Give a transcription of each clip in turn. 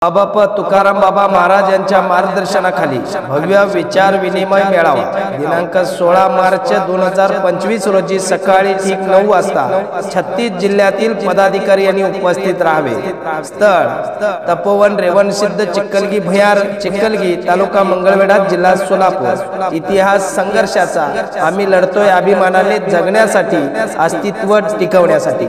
बाबा तुकाराम बाबा महाराज यांच्या मार्गदर्शनाखाली भव्य विचार विनिमय मेळावा दिनांक 16 मार्च 2025 रोजी सकाळी ठीक 9 वाजता 36 जिल्ह्यातील पदाधिकारी यांनी उपस्थित राहावे। स्थळ तपोवन रेवणसिद्ध चिखलगी भुयार चिखलगी तालुका मंगळवेढा जिल्हा सोलापूर। इतिहास संघर्षाचा आम्ही लढतोय अभिमानाने जगण्यासाठी अस्तित्व टिकवण्यासाठी।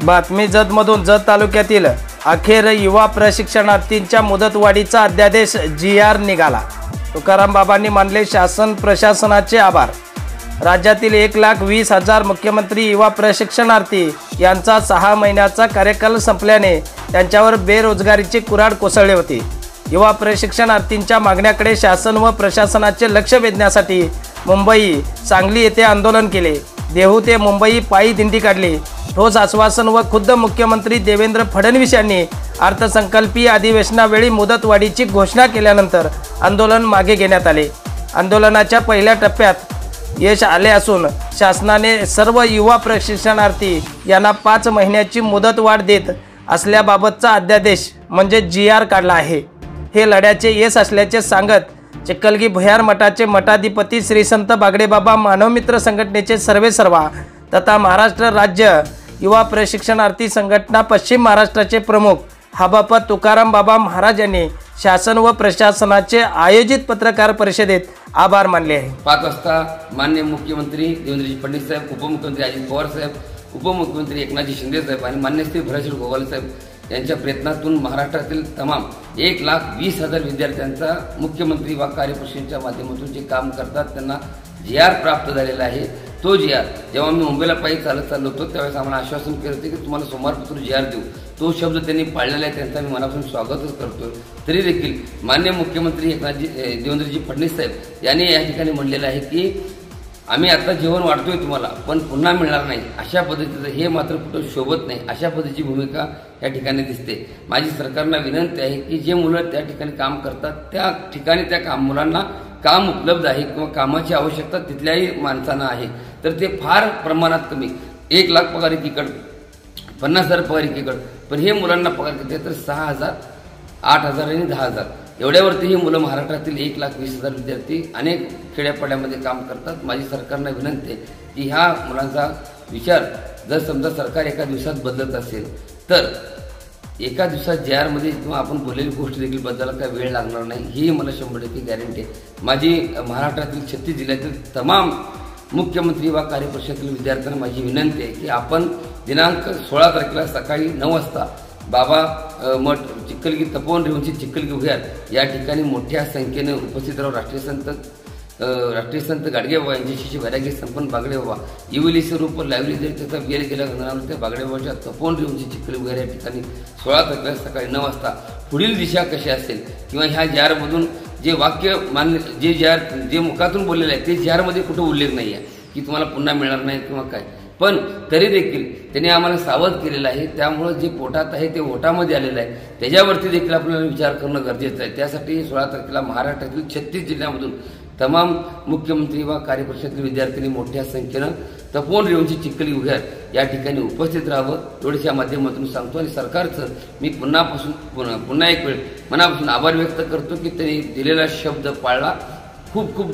बातमी जतमधून जत तालुक्यातील अखेर युवा प्रशिक्षणार्थींच्या मुदतवाढीचा अध्यादेश GR निघाला। तुकाराम बाबांनी मानले शासन प्रशासनाचे आभार। राज्यातील 1,20,000 मुख्यमंत्री युवा प्रशिक्षणार्थी यांचा 6 महिन्याचा कार्यकाल संपल्याने त्यांच्यावर बेरोजगारीची कुऱ्हाड कोसळली होती। युवा प्रशिक्षणार्थींच्या मागण्याकडे शासन व प्रशासनाचे लक्ष वेधण्यासाठी मुंबई सांगली येथे आंदोलन केले। देहू ते मुंबई पायी दिंडी काढली। ठोस आश्वासन व खुद्द मुख्यमंत्री देवेंद्र फडणवीस यांनी अर्थसंकल्पीय अधिवेशनावेळी मुदतवाढीची घोषणा केल्यानंतर आंदोलन मागे घेण्यात आले। आंदोलनाच्या पहिल्या टप्प्यात यश आले असून शासनाने सर्व युवा प्रशिक्षणार्थी यांना 5 महिन्याची मुदतवाढ देत असल्याबाबतचा अध्यादेश म्हणजे GR काढला आहे। हे लढ्याचे यश असल्याचे सांगत चिखलगी भुयार मठाचे मठाधिपती श्री संत बागडेबाबा मानवमित्र संघटनेचे सर्वेसर्वा तथा महाराष्ट्र राज्य युवा प्रशिक्षणार्थी संघटना पश्चिम महाराष्ट्राचे प्रमुख बाबा तुकाराम बाबा महाराज यांनी शासन व प्रशासनाचे आयोजित पत्रकार परिषदेत आभार मानले आहे। 5 वाजता माननीय मुख्यमंत्री देवेंद्रजी फडणवीस साहेब, उपमुख्यमंत्री अजित पवार साहेब, उपमुख्यमंत्री एकनाथजी शिंदे साहेब आणि मान्य श्री भराशेठ गोवाल साहेब यांच्या प्रयत्नातून महाराष्ट्रातील तमाम 1,20,000 विद्यार्थ्यांचा मुख्यमंत्री व कार्यपरिषदेच्या माध्यमातून जे काम करतात त्यांना GR प्राप्त झालेला आहे। तो GR जेव्हा मी मुंबईला पायी चालत चाललो होतो त्यावेळेस आम्हाला आश्वासन केले होते की तुम्हाला सोमवारपासून GR देऊ। तो शब्द त्यांनी पाळलेला आहे, त्यांचा मी मनापासून स्वागतच करतोय। तरी देखील माननीय मुख्यमंत्री देवेंद्रजी फडणवीस साहेब यांनी या ठिकाणी म्हणलेलं आहे की आम्ही आता जेवण वाढतोय तुम्हाला पण पुन्हा मिळणार नाही, अशा पद्धतीचं हे मात्र कुठं शोभत नाही, अशा पद्धतीची भूमिका या ठिकाणी दिसते। माझी सरकारला विनंती आहे की जे मुलं त्या ठिकाणी काम करतात त्या ठिकाणी त्या मुलांना काम उपलब्ध आहे किंवा कामाची आवश्यकता तिथल्याही माणसांना आहे तर ते फार प्रमाणात कमी 1 लाख पगार एकीकडे 50,000 पगार एकीकडे, पण हे मुलांना पगार किती तर 6,000, 8,000 आणि 10,000 एवढ्यावरती ही मुलं महाराष्ट्रातील 1,20,000 विद्यार्थी अनेक खेड्यापाड्यामध्ये काम करतात। माझी सरकारला विनंती आहे की ह्या मुलांचा विचार जर समजा सरकार एका दिवसात बदलत असेल तर एका दिवसात GR मध्ये किंवा आपण बोललेली गोष्ट देखील बदलायला काही वेळ लागणार नाही, ही मला 100% गॅरंटी आहे। माझी महाराष्ट्रातील 36 जिल्ह्यातील तमाम मुख्यमंत्री व कार्यपरिषदेतील विद्यार्थ्यांना माझी विनंती आहे की आपण दिनांक 16 तारखेला सकाळी 9 वाजता बाबा मठ चिखलगी तपोवन रेवणसिद्ध चिखलगी भुयार या ठिकाणी मोठ्या संख्येने उपस्थित राहून राष्ट्रीय संत गाडगेबाबा यांचे शिष्य वैरागी संपन्न बागडेबाबा इवली स्वरूप लाईव्हली जरी त्याचा वेळ गेला गणावर त्या बागडेबाबाच्या तपोवन रेवणसिद्ध चिखलगी भुयार या ठिकाणी 16 तारखेला सकाळी 9 वाजता पुढील दिशा कशी असेल किंवा ह्या GR मधून जे वाक्य मानले जे मुखातून बोललेलं आहे ते GR मध्ये कुठं उल्लेख नाही आहे की तुम्हाला पुन्हा मिळणार नाही किंवा काय, पण तरी देखील त्यांनी आम्हाला सावध केलेलं आहे। त्यामुळे जे पोटात आहे ते ओटामध्ये आलेलं आहे, त्याच्यावरती देखील आपल्याला विचार करणं गरजेचं आहे। त्यासाठी 16 तारखेला महाराष्ट्रातील 36 जिल्ह्यामधून तमाम मुख्यमंत्री व कार्यपरिषदेतील विद्यार्थ्यांनी मोठ्या संख्येनं तपोवन रेवणसिद्ध चिखलगी भुयार या ठिकाणी उपस्थित राहावं एवढ्याच्या माध्यमातून सांगतो। आणि सरकारचं मी पुन्हा एक वेळ मनापासून आभार व्यक्त करतो की त्यांनी दिलेला शब्द पाळला। खूप खूप